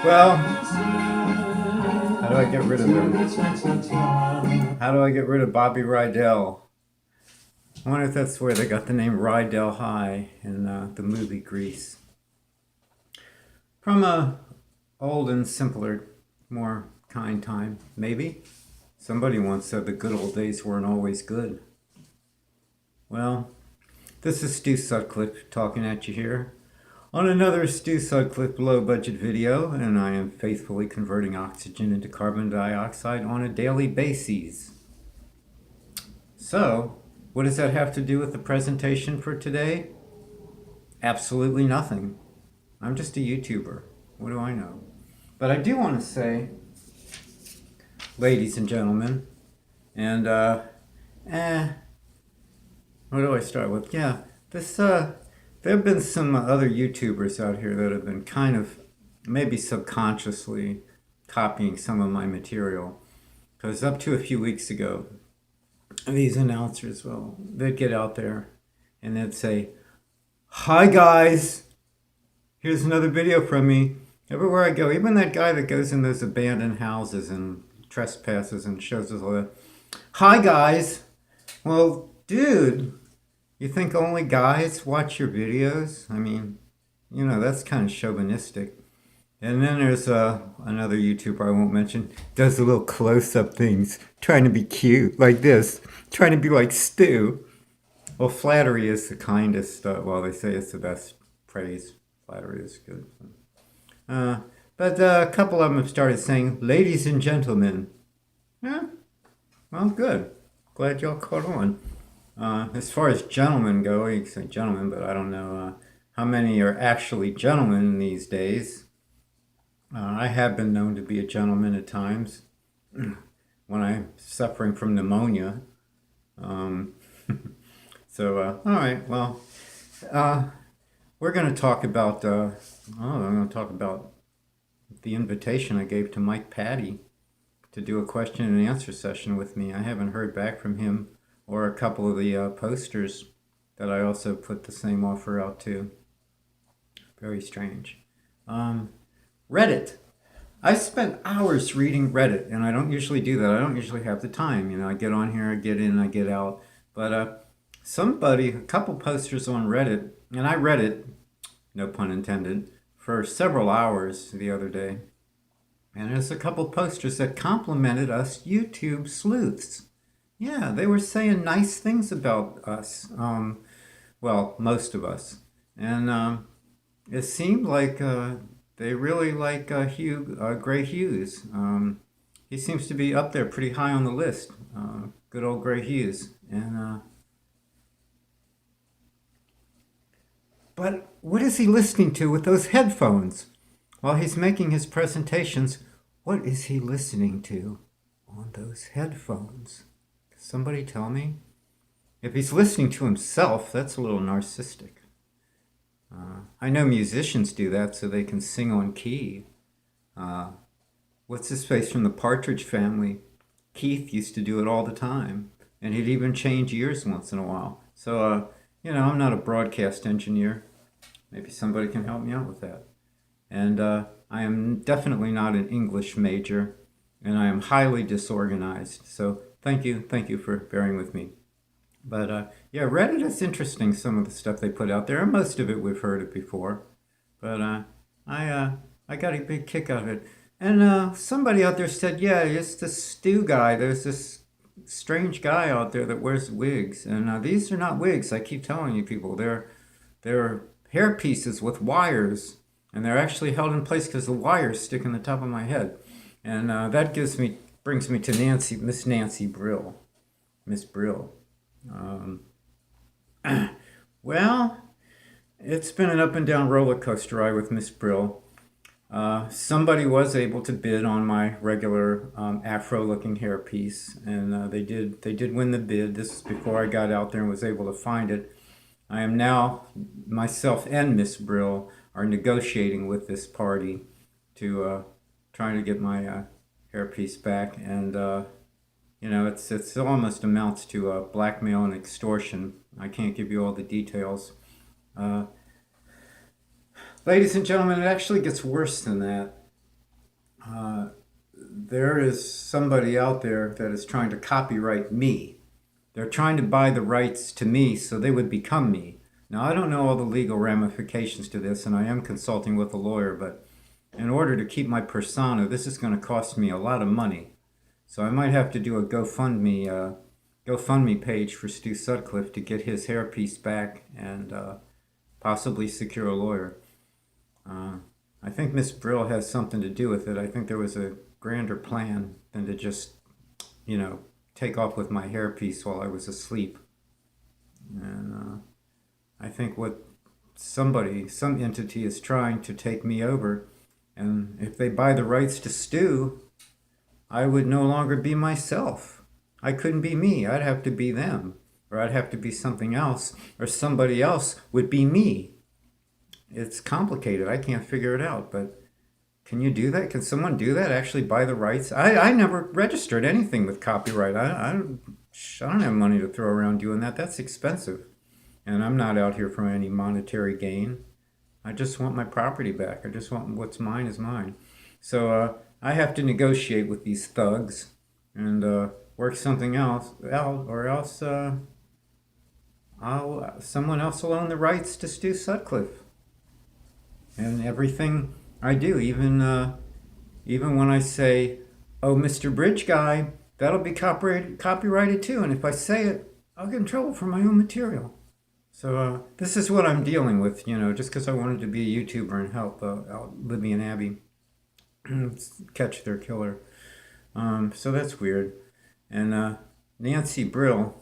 Well, how do I get rid of them? How do I get rid of Bobby Rydell? I wonder if that's where they got the name Rydell High in the movie Grease. From a old and simpler, more kind time, maybe. Somebody once said the good old days weren't always good. Well, this is Stu Sutclif talking at you here on another Stu Sutclif low budget video, and I am faithfully converting oxygen into carbon dioxide on a daily basis. So, what does that have to do with the presentation for today? Absolutely nothing. I'm just a YouTuber. What do I know? But I do want to say, ladies and gentlemen, and where do I start with? Yeah, there have been some other YouTubers out here that have been kind of, maybe subconsciously, copying some of my material. Because up to a few weeks ago, these announcers, well, they'd get out there and they'd say, "Hi guys, here's another video from me." Everywhere I go, even that guy that goes in those abandoned houses and trespasses and shows us all that. "Hi guys." Well, dude, you think only guys watch your videos? I mean, you know, that's kind of chauvinistic. And then there's another YouTuber I won't mention, does the little close-up things, trying to be cute, like this, trying to be like Stu. Well, flattery is the kindest, well, they say it's the best praise. Flattery is good. But a couple of them have started saying, "Ladies and gentlemen." Yeah, well, good. Glad y'all caught on. As far as gentlemen go, you can say gentlemen, but I don't know how many are actually gentlemen these days. I have been known to be a gentleman at times when I'm suffering from pneumonia. So, all right, well, we're going to talk about, I'm going to talk about the invitation I gave to Mike Patty to do a question and answer session with me. I haven't heard back from him or a couple of the posters that I also put the same offer out to. Very strange. Reddit. I spent hours reading Reddit, and I don't usually do that. I don't usually have the time. You know, I get on here, I get in, I get out. But a couple posters on Reddit, and I read it, no pun intended, for several hours the other day. And there's a couple posters that complimented us YouTube sleuths. Yeah, they were saying nice things about us. Well, most of us. And it seemed like they really like Gray Hughes. He seems to be up there pretty high on the list. Good old Gray Hughes. But what is he listening to with those headphones? While he's making his presentations, what is he listening to on those headphones? Somebody tell me? If he's listening to himself, that's a little narcissistic. I know musicians do that so they can sing on key. What's his face from the Partridge Family? Keith used to do it all the time, and he'd even change ears once in a while. So, you know, I'm not a broadcast engineer. Maybe somebody can help me out with that. And I am definitely not an English major, and I am highly disorganized. So thank you for bearing with me. But yeah, Reddit is interesting, some of the stuff they put out there. Most of it we've heard it before. But I got a big kick out of it. And somebody out there said, yeah, it's this Stu guy. There's this strange guy out there that wears wigs. And these are not wigs, I keep telling you people. They're hair pieces with wires. And they're actually held in place because the wires stick in the top of my head. And that brings me to Miss Nancy Brill. Miss Brill. Well, it's been an up and down roller coaster ride with Miss Brill. Somebody was able to bid on my regular afro-looking hairpiece, and they did win the bid. This is before I got out there and was able to find it. I am now, myself and Miss Brill are negotiating with this party to trying to get my hairpiece back, and you know, it's almost amounts to blackmail and extortion. I can't give you all the details. Ladies and gentlemen, it actually gets worse than that. there is somebody out there that is trying to copyright me. They're trying to buy the rights to me so they would become me. Now, I don't know all the legal ramifications to this, and I am consulting with a lawyer, but in order to keep my persona, this is going to cost me a lot of money. So I might have to do a GoFundMe page for Stu Sutclif to get his hairpiece back and possibly secure a lawyer. I think Miss Brill has something to do with it. I think there was a grander plan than to just, take off with my hairpiece while I was asleep. And I think some entity is trying to take me over. And if they buy the rights to Stu, I would no longer be myself. I couldn't be me. I'd have to be them. Or I'd have to be something else. Or somebody else would be me. It's complicated. I can't figure it out. But can you do that? Can someone do that? Actually buy the rights? I never registered anything with copyright. I don't have money to throw around doing that. That's expensive. And I'm not out here for any monetary gain. I just want my property back. I just want what's mine is mine. So I have to negotiate with these thugs and work something else out, or else someone else will own the rights to Stu Sutclif. And everything I do, even when I say, "Oh, Mr. Bridge Guy," that'll be copyrighted too. And if I say it, I'll get in trouble for my own material. So this is what I'm dealing with, just because I wanted to be a YouTuber and help out Libby and Abby catch their killer. So that's weird. And Nancy Brill,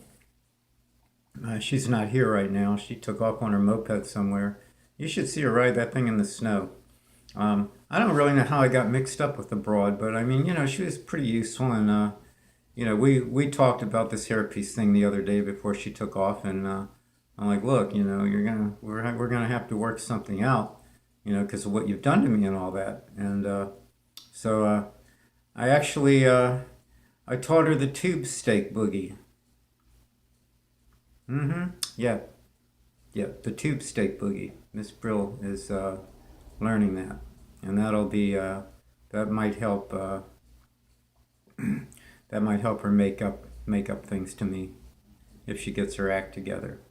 she's not here right now. She took off on her moped somewhere. You should see her ride that thing in the snow. I don't really know how I got mixed up with the broad, but I mean, she was pretty useful. And, we talked about this hairpiece thing the other day before she took off. And I'm like, look, we're gonna have to work something out, because of what you've done to me and all that. And so I actually I taught her the tube steak boogie. Yeah, the tube steak boogie. Miss Brill is learning that, and that'll be that might help that might help her make up things to me if she gets her act together.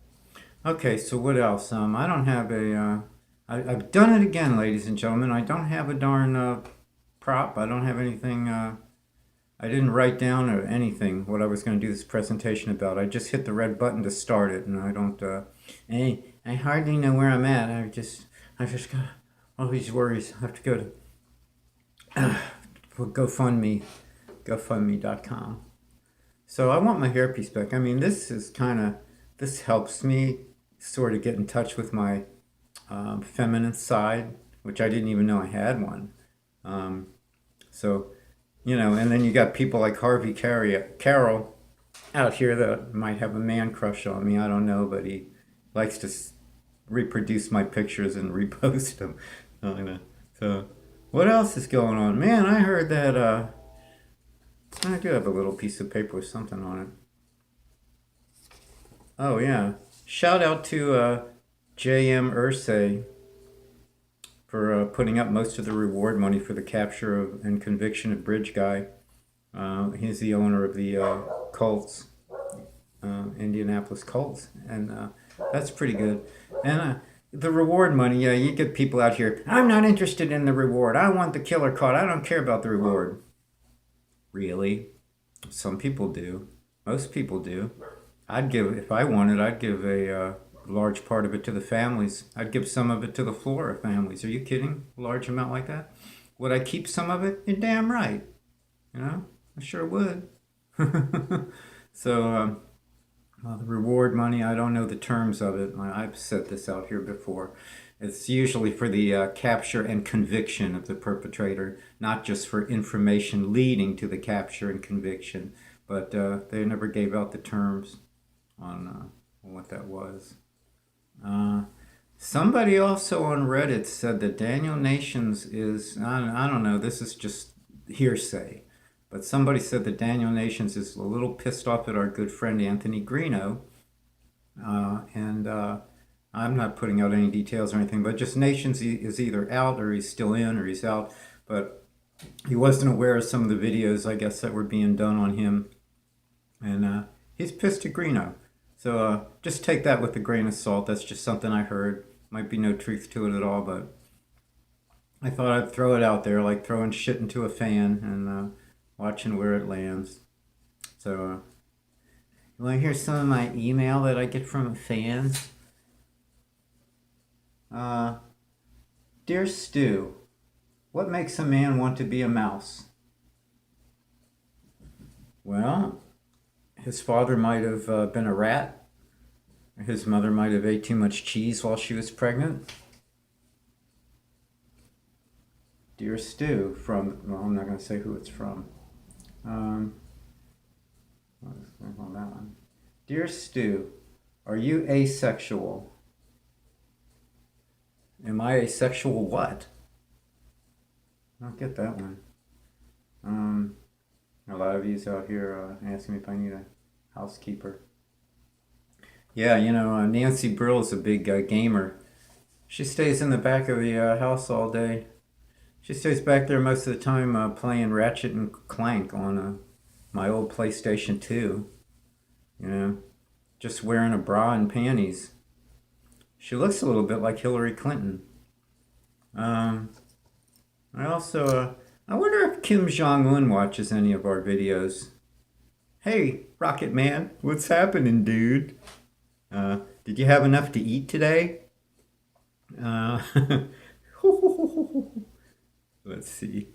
Okay, so what else? I don't have I've done it again, ladies and gentlemen. I don't have a darn prop. I don't have anything. I didn't write down or anything what I was going to do this presentation about. I just hit the red button to start it, and I don't. I hardly know where I'm at. I just got all these worries. I have to go to GoFundMe.com. So I want my hairpiece back. I mean, this helps me sort of get in touch with my feminine side, which I didn't even know I had one. And then you got people like Harvey Carroll out here that might have a man crush on me. I don't know, but he likes to reproduce my pictures and repost them. So what else is going on? Man, I heard that I do have a little piece of paper with something on it. Oh yeah, shout out to J.M. Ursay for putting up most of the reward money for the capture and conviction of Bridge Guy. He's the owner of the Colts, Indianapolis Colts, and that's pretty good. And the reward money, yeah, you get people out here, I'm not interested in the reward. I want the killer caught. I don't care about the reward. Really? Some people do. Most people do. If I wanted, I'd give a large part of it to the families. I'd give some of it to the Flora families. Are you kidding? A large amount like that? Would I keep some of it? You're damn right. I sure would. So, the reward money, I don't know the terms of it. I've set this out here before. It's usually for the capture and conviction of the perpetrator, not just for information leading to the capture and conviction. But they never gave out the terms on what that was. Somebody also on Reddit said that Daniel Nations is, I don't know, this is just hearsay, but somebody said that Daniel Nations is a little pissed off at our good friend Anthony Greeno, and I'm not putting out any details or anything, but just Nations is either out or he's still in or he's out, but he wasn't aware of some of the videos, I guess, that were being done on him. And he's pissed at Greeno. So just take that with a grain of salt. That's just something I heard. Might be no truth to it at all, but I thought I'd throw it out there, like throwing shit into a fan and watching where it lands. So, you want to hear some of my email that I get from fans? Dear Stu, what makes a man want to be a mouse? Well, his father might have been a rat. His mother might have ate too much cheese while she was pregnant. Dear Stu, from, well, I'm not going to say who it's from. On that one. Dear Stu, are you asexual? Am I asexual what? I don't get that one. A lot of yous out here asking me if I need a housekeeper. Yeah, you know, Nancy Brill is a big gamer. She stays in the back of the house all day. She stays back there most of the time playing Ratchet and Clank on my old PlayStation 2. You know, just wearing a bra and panties. She looks a little bit like Hillary Clinton. I also, I wonder if Kim Jong-un watches any of our videos. Hey, Rocket Man, what's happening, dude? Did you have enough to eat today? Let's see.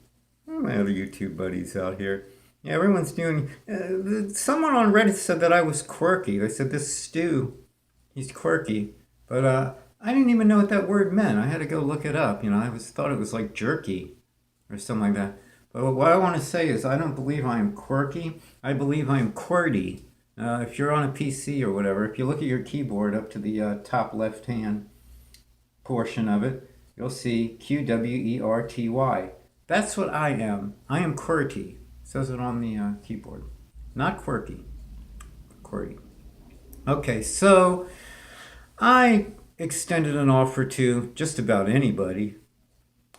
My other YouTube buddies out here. Yeah, everyone's doing... someone on Reddit said that I was quirky. They said this Stu, he's quirky. But I didn't even know what that word meant. I had to go look it up. You know, thought it was like jerky or something like that. But what I want to say is I don't believe I am quirky. I believe I am QWERTY. If you're on a PC or whatever, if you look at your keyboard up to the top left-hand portion of it, you'll see QWERTY. That's what I am. I am QWERTY. It says it on the keyboard. Not quirky. QWERTY. Okay, so I extended an offer to just about anybody,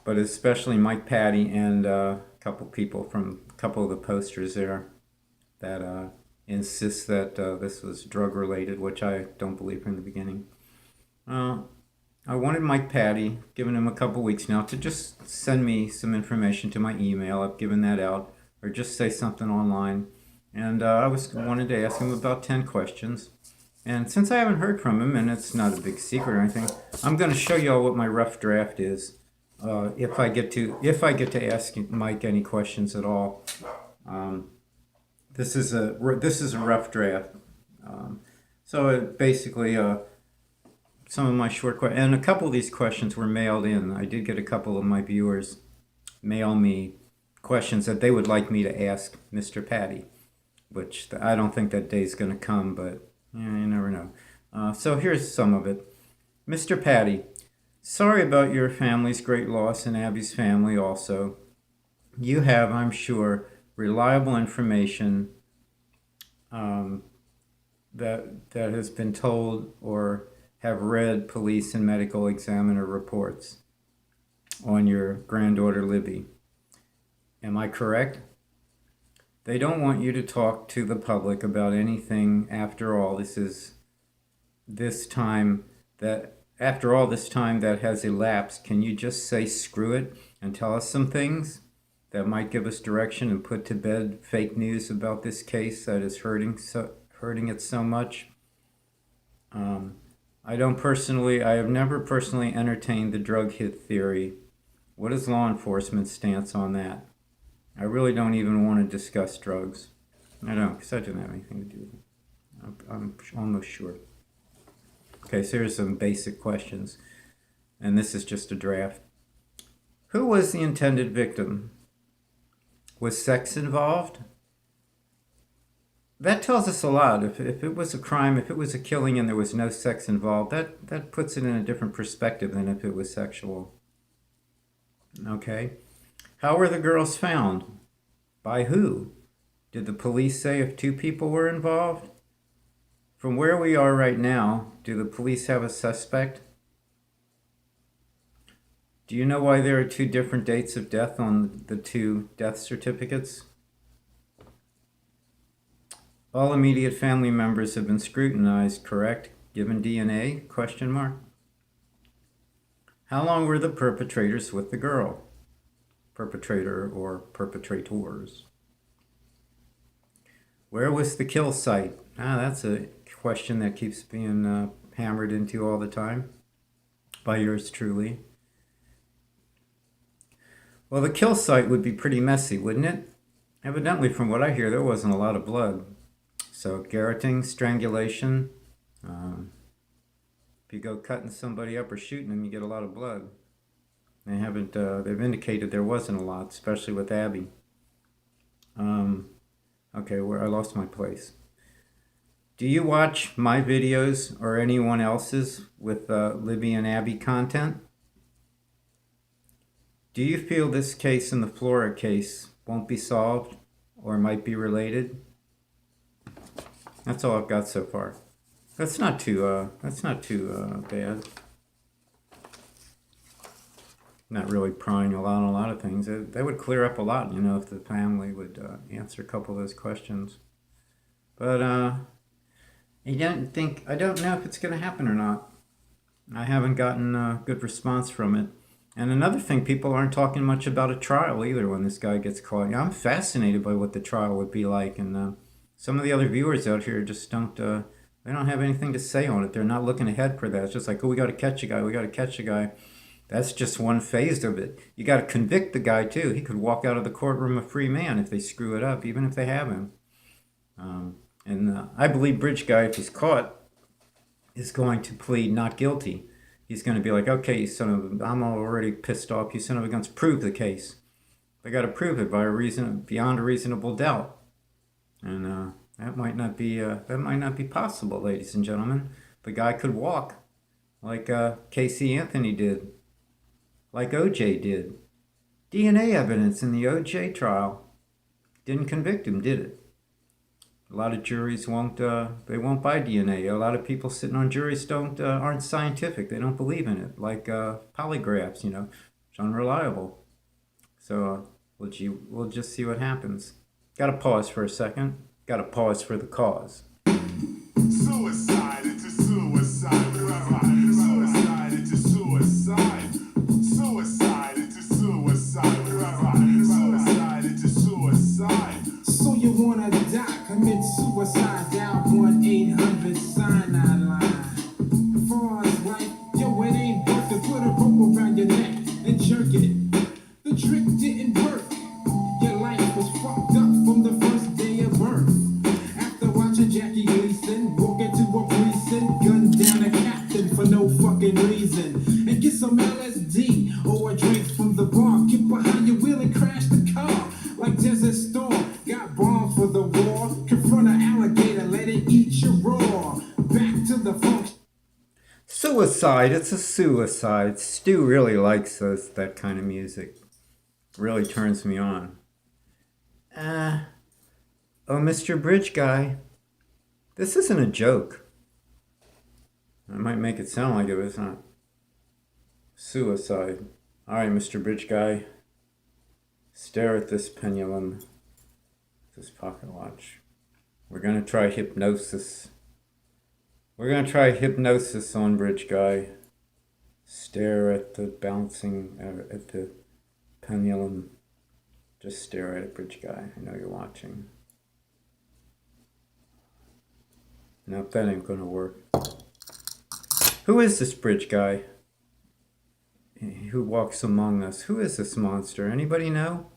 but especially Mike Patty and a couple people from a couple of the posters there that insist that this was drug related, which I don't believe from the beginning. I wanted Mike Patty, given him a couple weeks now, to just send me some information to my email. I've given that out, or just say something online. And I wanted to ask him about 10 questions. And since I haven't heard from him, and it's not a big secret or anything, I'm going to show you all what my rough draft is. If I get to ask Mike any questions at all. This is a rough draft. So it basically some of my short questions, and a couple of these questions were mailed in. I did get a couple of my viewers mail me questions that they would like me to ask Mr. Patty, which I don't think that day's going to come, but yeah, you never know. So here's some of it. Mr. Patty, sorry about your family's great loss and Abby's family also. You have, I'm sure, reliable information that has been told or have read police and medical examiner reports on your granddaughter Libby. Am I correct? They don't want you to talk to the public about anything after all this time that has elapsed. Can you just say screw it and tell us some things that might give us direction and put to bed fake news about this case that is hurting it so much? I have never personally entertained the drug hit theory. What is law enforcement's stance on that? I really don't even want to discuss drugs. I don't, because I didn't have anything to do with it. I'm almost sure. Okay, so here's some basic questions. And this is just a draft. Who was the intended victim? Was sex involved? That tells us a lot. If it was a crime, if it was a killing and there was no sex involved, that puts it in a different perspective than if it was sexual. Okay. How were the girls found? By who? Did the police say if 2 people were involved? From where we are right now, do the police have a suspect? Do you know why there are two different dates of death on the two death certificates? All immediate family members have been scrutinized, correct? Given DNA? Question mark. How long were the perpetrators with the girl? Perpetrator or perpetrators. Where was the kill site? That's a question that keeps being hammered into all the time by yours truly. Well, the kill site would be pretty messy, wouldn't it? Evidently, from what I hear, there wasn't a lot of blood. So garroting, strangulation. If you go cutting somebody up or shooting them, you get a lot of blood. They haven't. They've indicated there wasn't a lot, especially with Abby. Okay, I lost my place. Do you watch my videos or anyone else's with Libby and Abby content? Do you feel this case and the Flora case won't be solved or might be related? That's all I've got so far. That's not too bad. Not really prying on a lot of things. That would clear up a lot, if the family would answer a couple of those questions. But I don't know if it's going to happen or not. I haven't gotten a good response from it. And another thing, people aren't talking much about a trial either when this guy gets caught. I'm fascinated by what the trial would be like, and some of the other viewers out here just don't have anything to say on it. They're not looking ahead for that. It's just like, we got to catch a guy. That's just one phase of it. You got to convict the guy too. He could walk out of the courtroom a free man if they screw it up, even if they have him. And I believe Bridge Guy, if he's caught, is going to plead not guilty. He's going to be like, okay, you son of I'm already pissed off. You son of a guns, prove the case. They got to prove it beyond a reasonable doubt. And that might not be possible, ladies and gentlemen. The guy could walk, like Casey Anthony did, like OJ did. DNA evidence in the OJ trial didn't convict him, did it? A lot of juries won't buy DNA. A lot of people sitting on juries aren't scientific. They don't believe in it, like polygraphs. It's unreliable. So we'll just see what happens. Got to pause for a second. Got to pause for the cause. Suicide, it's a suicide. Suicide, it's a suicide. Suicide, it's a suicide. Suicide, it's a suicide. So you wanna die, commit suicide, dial 1-800 cyanide line. For us, right? Yo, it ain't worth it. Put a rope around your neck and jerk it. The trick didn't work. Your life was fucked up from the first day of birth. After watching Jackie Gleason walk into a precinct, gun down a captain for no fucking reason, and get some LSD or a drink from the bar. Get behind your wheel and crash the car like Desert Storm. Got bombed for the war. Confront an alligator, let it eat your raw. Back to the funk. Suicide, it's a suicide. Stu really likes that kind of music. Really turns me on. Oh, Mr. Bridge Guy, this isn't a joke. I might make it sound like it, but it's not. Suicide. All right, Mr. Bridge Guy, stare at this pendulum, this pocket watch. We're going to try hypnosis. We're going to try hypnosis on Bridge Guy. Stare at the at the pendulum. Just stare at it, Bridge Guy. I know you're watching. Nope, that ain't gonna work. Who is this Bridge Guy who walks among us? Who is this monster? Anybody know?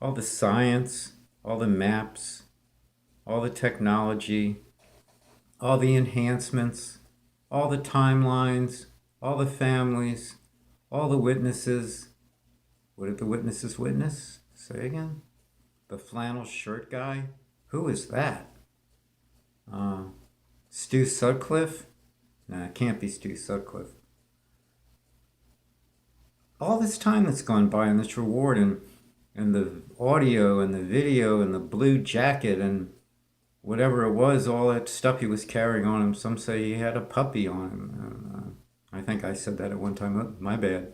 All the science, all the maps, all the technology, all the enhancements, all the timelines, all the families, all the witnesses. What did the witnesses witness? Say again? The flannel shirt guy? Who is that? Stu Sutclif? Nah, it can't be Stu Sutclif. All this time that's gone by and this reward and the audio and the video and the blue jacket and whatever it was, all that stuff he was carrying on him. Some say he had a puppy on him. I think I said that at one time. Oh, my bad.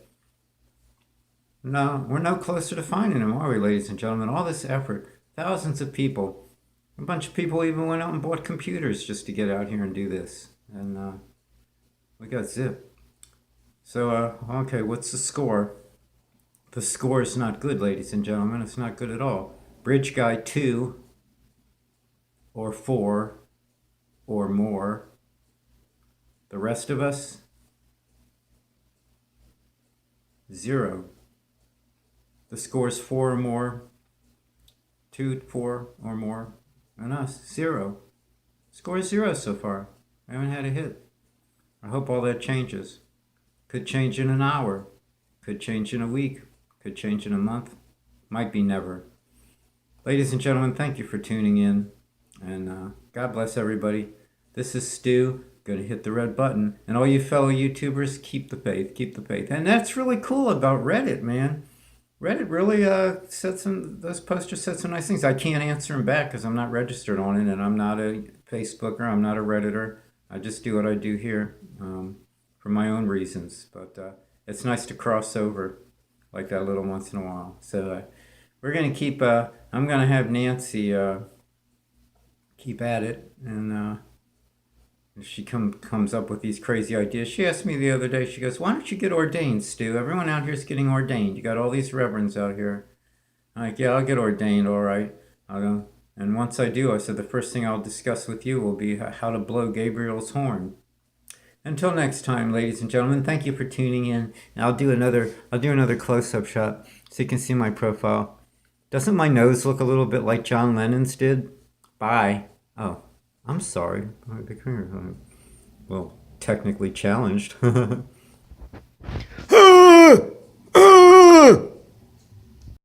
no, we're no closer to finding him, are we, ladies and gentlemen? All this effort, thousands of people, a bunch of people even went out and bought computers just to get out here and do this, and we got zip. So, okay, what's the score? The score is not good, ladies and gentlemen. It's not good at all. Bridge guy 2 or 4 or more. The rest of us, 0. The score's 4 or more, 2, 4 or more, and us, 0. Score is 0 so far. I haven't had a hit. I hope all that changes. Could change in an hour. Could change in a week. Could change in a month. Might be never. Ladies and gentlemen, thank you for tuning in. And God bless everybody. This is Stu. Going to hit the red button. And all you fellow YouTubers, keep the faith. Keep the faith. And that's really cool about Reddit, man. Reddit really those posters said some nice things. I can't answer them back because I'm not registered on it, and I'm not a Facebooker. I'm not a Redditor. I just do what I do here for my own reasons. But it's nice to cross over like that a little once in a while. So we're going to keep, I'm going to have Nancy keep at it. And if she comes up with these crazy ideas. She asked me the other day, she goes, why don't you get ordained, Stu? Everyone out here is getting ordained. You got all these reverends out here. I'm like, yeah, I'll get ordained, all right. And once I do, I said, the first thing I'll discuss with you will be how to blow Gabriel's horn. Until next time, ladies and gentlemen, thank you for tuning in. And I'll do another close-up shot so you can see my profile. Doesn't my nose look a little bit like John Lennon's did? Bye. Oh, I'm sorry. Well, technically challenged.